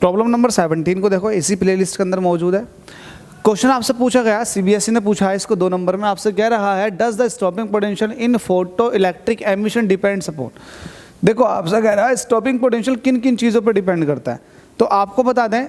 Problem number 17 को देखो, इसी प्लेलिस्ट के अंदर मौजूद है। क्वेश्चन आपसे पूछा गया, सीबीएसई ने पूछा है इसको 2 नंबर में, आपसे कह रहा है does the stopping potential in photo electric emission depends upon. देखो आपसे कह रहा है स्टॉपिंग पोटेंशियल किन किन चीज़ों पर डिपेंड करता है। तो आपको बता दें,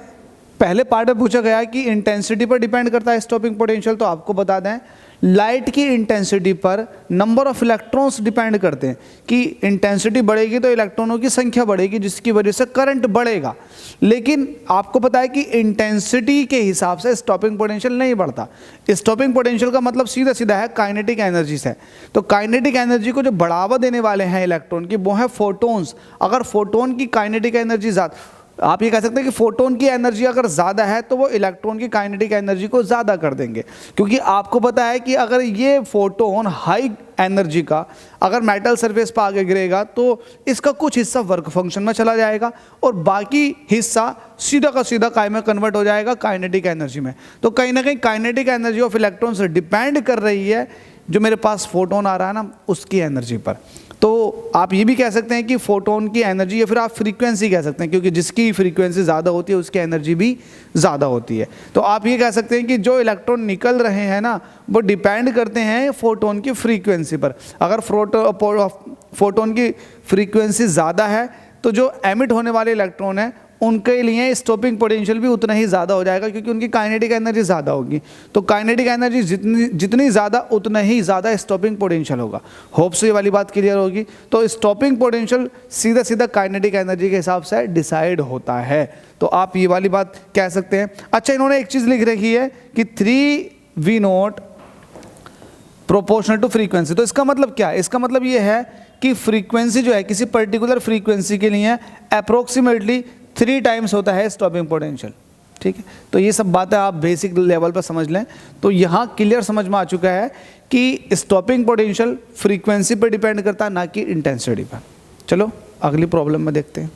पहले पार्ट में पूछा गया कि इंटेंसिटी पर डिपेंड करता है स्टॉपिंग पोटेंशियल, तो आपको बता दें लाइट की इंटेंसिटी पर नंबर ऑफ इलेक्ट्रॉन्स डिपेंड करते हैं कि इंटेंसिटी बढ़ेगी तो इलेक्ट्रॉनों की संख्या बढ़ेगी, जिसकी वजह से करंट बढ़ेगा। लेकिन आपको पता है कि इंटेंसिटी के हिसाब से स्टॉपिंग पोटेंशियल नहीं बढ़ता। स्टॉपिंग पोटेंशियल का मतलब सीधा सीधा है काइनेटिक एनर्जी से। तो काइनेटिक एनर्जी को जो बढ़ावा देने वाले हैं इलेक्ट्रॉन की, वो है फोटोन्स। अगर फोटोन की काइनेटिक एनर्जी ज़्यादा, आप ये कह सकते हैं कि फोटोन की एनर्जी अगर ज़्यादा है तो वो इलेक्ट्रॉन की काइनेटिक एनर्जी को ज़्यादा कर देंगे, क्योंकि आपको पता है कि अगर ये फोटोन हाई एनर्जी का अगर मेटल सरफेस पर आगे गिरेगा तो इसका कुछ हिस्सा वर्क फंक्शन में चला जाएगा और बाकी हिस्सा सीधा का सीधा काय में कन्वर्ट हो जाएगा काइनेटिक एनर्जी में। तो कहीं ना कहीं काइनेटिक एनर्जी ऑफ इलेक्ट्रॉन से डिपेंड कर रही है जो मेरे पास फोटोन आ रहा है ना, उसकी एनर्जी पर। तो आप ये भी कह सकते हैं कि फोटोन की एनर्जी, या फिर आप फ्रीक्वेंसी कह सकते हैं, क्योंकि जिसकी फ्रीक्वेंसी ज़्यादा होती है उसकी एनर्जी भी ज़्यादा होती है। तो आप ये कह सकते हैं कि जो इलेक्ट्रॉन निकल रहे हैं ना, वो डिपेंड करते हैं फोटोन की फ्रीक्वेंसी पर। अगर फोटोन की फ्रीक्वेंसी ज़्यादा है तो जो एमिट होने वाले इलेक्ट्रॉन हैं उनके लिए स्टॉपिंग पोटेंशियल भी उतना ही ज़्यादा हो जाएगा, क्योंकि उनकी काइनेटिक एनर्जी ज़्यादा होगी। तो काइनेटिक एनर्जी जितनी ज़्यादा उतना ही ज़्यादा स्टॉपिंग पोटेंशियल होगा। होप से ये वाली बात क्लियर होगी। तो स्टॉपिंग पोटेंशियल सीधा सीधा काइनेटिक एनर्जी के हिसाब से डिसाइड होता है। तो आप ये वाली बात कह सकते हैं। अच्छा, इन्होंने एक चीज़ लिख रखी है कि 3V0 प्रोपोर्शनल टू फ्रीक्वेंसी। तो इसका मतलब क्या है? इसका मतलब ये है कि फ्रीक्वेंसी जो है किसी पर्टिकुलर फ्रीक्वेंसी के लिए अप्रोक्सीमेटली 3 टाइम्स होता है स्टॉपिंग पोटेंशियल। ठीक है, तो ये सब बातें आप बेसिक लेवल पर समझ लें। तो यहाँ क्लियर समझ में आ चुका है कि स्टॉपिंग पोटेंशियल फ्रीक्वेंसी पर डिपेंड करता है, ना कि इंटेंसिटी पर। चलो अगली प्रॉब्लम में देखते हैं।